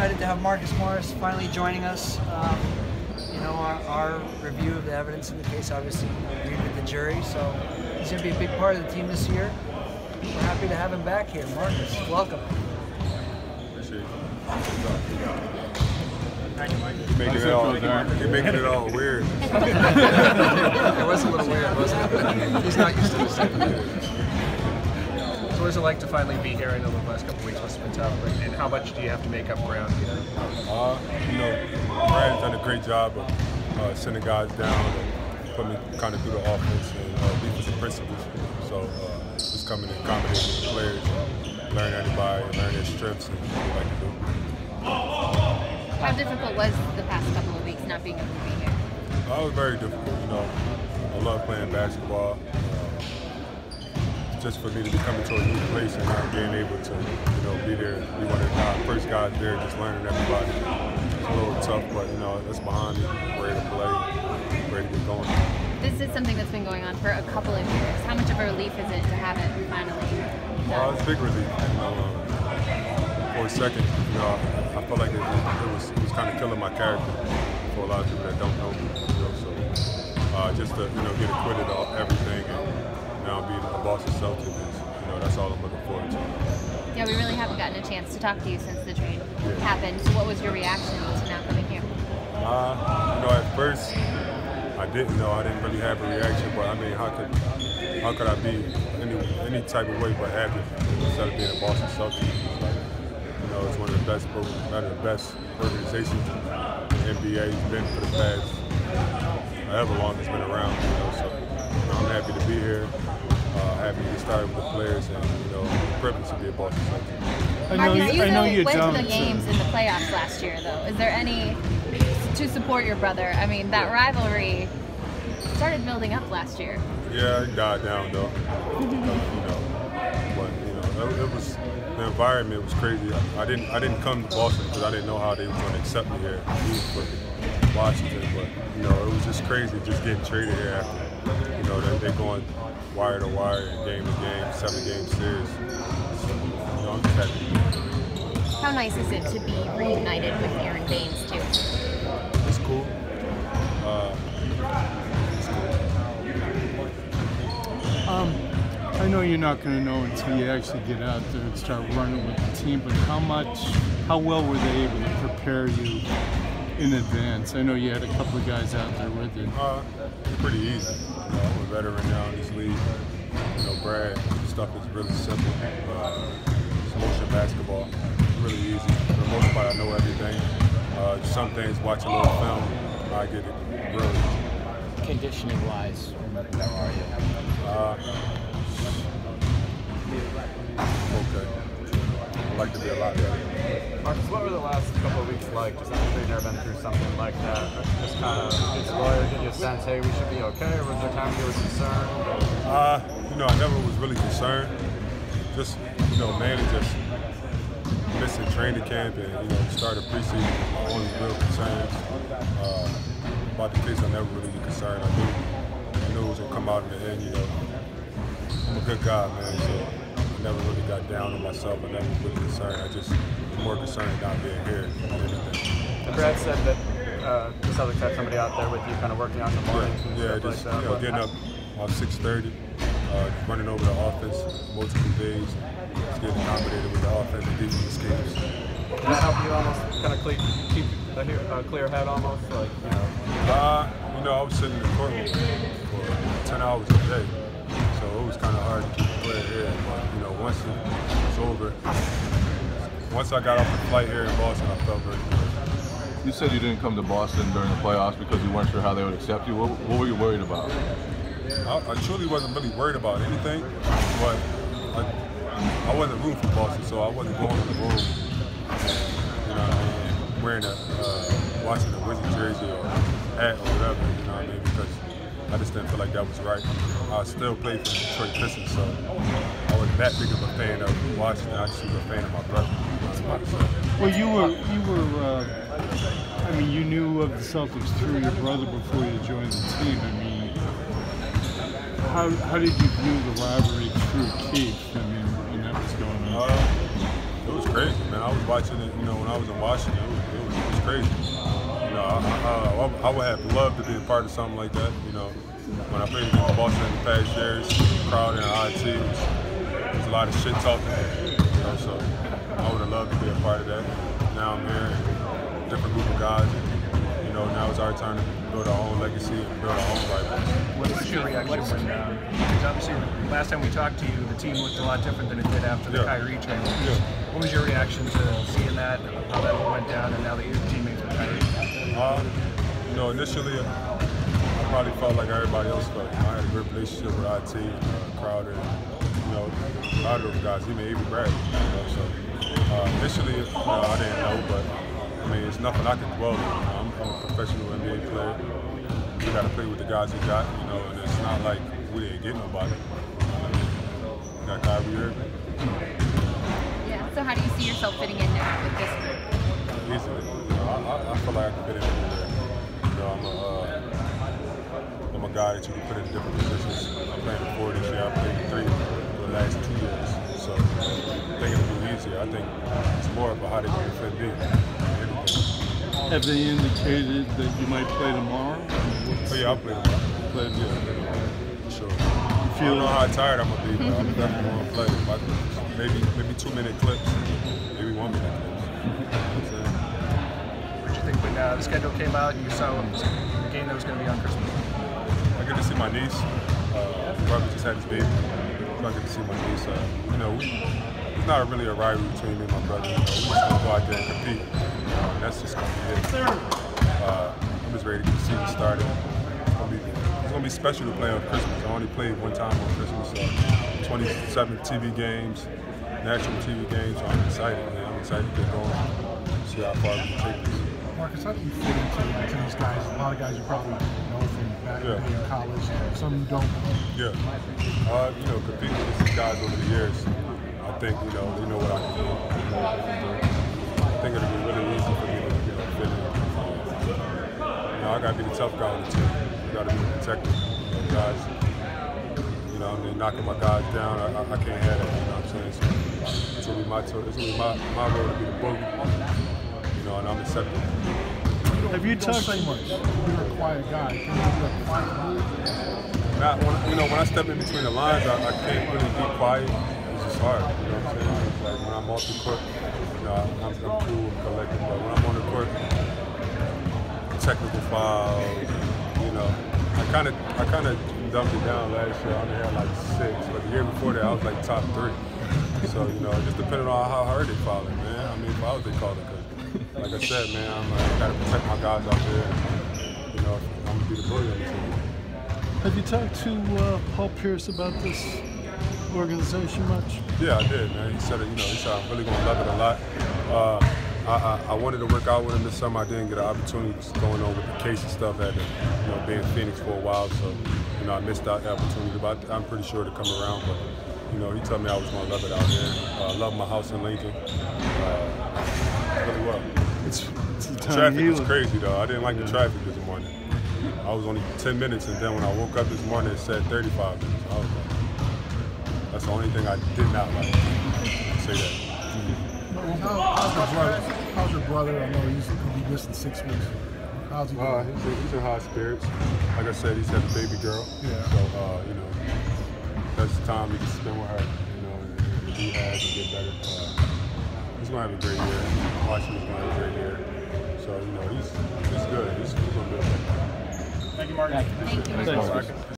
excited to have Marcus Morris finally joining us. You know, our review of the evidence in the case obviously agreed with the jury, so he's going to be a big part of the team this year. We're happy to have him back here. Marcus, welcome. Appreciate it. You're making it all weird. It was a little weird, wasn't it? He's not used to this type of thing. So what is it like to finally be here? I know the last couple of weeks must have been tough, and how much do you have to make up ground here? You know, Brad's done a great job of sending guys down and putting me kind of through the offense and defensive principles. So just coming and accommodating with the players, and learn everybody, and learn their strengths and what they like to do. How difficult was the past couple of weeks not being able to be here? It was very difficult. You know, I love playing basketball. Just for me to be coming to a new place and not being able to, you know, be there, be one of the first guys there, just learning everybody. It's a little tough, but you know, that's behind me. Ready to play, ready to get going. This is something that's been going on for a couple of years. How much of a relief is it to have it finally done? It's a big relief. You know, for a second, you know, I felt like it was kind of killing my character for a lot of people that don't know me. You know, so just to, you know, get acquitted of everything and now being a Boston Celtics, you know, that's all I'm looking forward to. Yeah, we really haven't gotten a chance to talk to you since the trade happened. So what was your reaction to now coming here? You know, at first, I didn't know. I didn't really have a reaction, but I mean, how could I be any type of way but happy instead of being a Boston Celtics? You know, it's one of the best organizations in the NBA. It's been for the past however long it's been around. You know, so I'm happy to be here. Happy to get started with the players, and you know, privileged to be a Boston Celtics. Marcus, you went to the games in the playoffs last year, though. Is there any to support your brother? I mean, that rivalry started building up last year. Yeah, it died down though. You know, but you know, it was the environment was crazy. I didn't come to Boston because I didn't know how they were going to accept me here. For Washington, but you know, it was just crazy just getting traded here after. You know, they're going wire to wire, game to game, 7-game series. So, you know, I'm just happy. How nice is it to be reunited with Aaron Baines too? It's cool. I know you're not going to know until you actually get out there and start running with the team, but how well were they able to prepare you in advance? I know you had a couple of guys out there with you. Pretty easy. You know, I'm a veteran now in this league. You know, Brad, stuff is really simple. It's motion basketball. It's really easy. For the most part, I know everything. Some things, watch a little film, I get it really easy. Conditioning-wise, how are you? Okay. I'd like to be a lot better. Marcus, what were the last couple of weeks like? Just after you've never been through something like that. Just kind of inspired, give you a sense, hey, we should be okay, or was there times you were concerned? You know, I never was really concerned. Just, you know, mainly just missing training camp and, you know, started preseason. My only real concerns about the case, I never really was concerned. I knew it was going to come out in the end, you know. I'm a good guy, man, so I never really got down on myself. I never was really concerned. I just more concerned about being here than anything. And Brad said that the Celtics had somebody out there with you kind of working on the mornings and stuff just, like that. You know, getting up about 6:30, running over the offense multiple days, just getting accommodated with the offense and defensive schemes. Did that help you almost kind of keep a clear head almost? Like, you know? You know, I was sitting in the courtroom for 10 hours a day, so it was kind of hard to keep a clear head. But, you know, once it was over, once I got off the flight here in Boston, I felt very good. You said you didn't come to Boston during the playoffs because you weren't sure how they would accept you. What were you worried about? I truly wasn't really worried about anything, but I wasn't rooting for Boston, so I wasn't going to the room, you know what I mean, wearing a Washington Wizards jersey or hat or whatever, you know what I mean, because I just didn't feel like that was right. I still played for the Detroit Pistons, so I wasn't that big of a fan of Washington. I just was a fan of my brother. Well, you were. I mean, you knew of the Celtics through your brother before you joined the team. I mean, how did you view the rivalry through Keith? I mean, when that was going on? It was crazy, man. I was watching it, you know, when I was in Washington. It was crazy. You know, I would have loved to be a part of something like that. You know, when I played against Boston in the past years, the crowd in IT was a lot of shit talking. You know, so I would have loved to be a part of that. Now I'm here, and different group of guys. And, you know, now it's our turn to build our own legacy and build our own rivals. What was your reaction when, because obviously last time we talked to you, the team looked a lot different than it did after the Kyrie trade. What was your reaction to seeing that, how that all went down, and now that you're teammates with Kyrie? You know, initially, I probably felt like everybody else felt. I had a great relationship with IT, Crowder, you know, a lot of those guys, even Brad. You know, so initially, you know, I didn't know, but I mean, it's nothing I can dwell on. You know, I'm a professional NBA player. We got to play with the guys we got, you know, and it's not like we didn't get nobody. We got Kyrie Irving. Yeah. So how do you see yourself fitting in now with this group? Easily. You know, I feel like I can fit in anywhere. You know, I'm a guy that you can put in different positions. I'm playing the 4 this year. I played the 3 for the last 2 years. So I think it'll be easier. I think it's more about how they can fit me. Have they indicated that you might play tomorrow? Oh yeah, I'll play tomorrow. Play tomorrow. Yeah, sure. I don't know how tired I'm gonna be, but I'm definitely gonna play. Maybe 2-minute clips, maybe 1-minute clips. What did you think when the schedule came out and you saw the game that was going to be on Christmas? I get to see my niece. Brother just had his baby, so I get to see my niece. You know, it's not really a rivalry between me and my brother. You know, we just gonna go out there and compete. And that's just gonna be it. I'm just ready to get the season started. It's gonna be special to play on Christmas. I only played one time on Christmas. 27 TV games, national TV games. So I'm excited, man. I'm excited to get going. See how far we can take this. Marcus, how do you fit into these guys? A lot of guys you probably know from back in the day in college, and some you don't. Yeah. You know, competing with these guys over the years, I think, you know, they know what I can do. I think it'll be really easy for me to fit in. You know, I gotta be the tough guy on the team. I gotta be the protector. You know, guys, you know, I mean, knocking my guys down, I can't have that, you know what I'm saying? So it's gonna be my turn. It's gonna be my role to be the bully. You know, and I'm accepting. Have you talked so much? You're a quiet guy. Can you be a quiet guy? You know, when I step in between the lines, I can't really be quiet. It's just hard. You know what I'm saying? It's like when I'm off the court, you know, I'm cool and collected. But when I'm on the court, technical fouls, you know, I kind of dumped it down last year. I only had like 6, but the year before that, I was like top 3. So, you know, it just depending on how hard they foul it, man. I mean, fouls they call it. Like I said, man, I gotta protect my guys out there. You know, I'm gonna be the bully on the team. Have you talked to Paul Pierce about this organization much? Yeah, I did, man. He said, you know, I'm really gonna love it a lot. I wanted to work out with him this summer. I didn't get an opportunity going on with the case and stuff. I had to, you know, be in Phoenix for a while, so you know, I missed out the opportunity. But I'm pretty sure to come around. But you know, he told me I was gonna love it out here. I love my house in Lincoln. Really well. The traffic was crazy though. I didn't like the traffic this morning. I was only 10 minutes, and then when I woke up this morning, it said 35 minutes. I was like, that's the only thing I did not like. I'll say that. How's your brother? I know he's going to be missing 6 weeks. How's he doing? He's in high spirits. Like I said, he's had a baby girl. Yeah. So, you know, that's the time he can spend with her, you know, and he has to get better. He's going to have a great year. Washington's going to have a great year. So, you know, he's good. He's going to be okay. Thank you, Mark. Thank you. Thanks.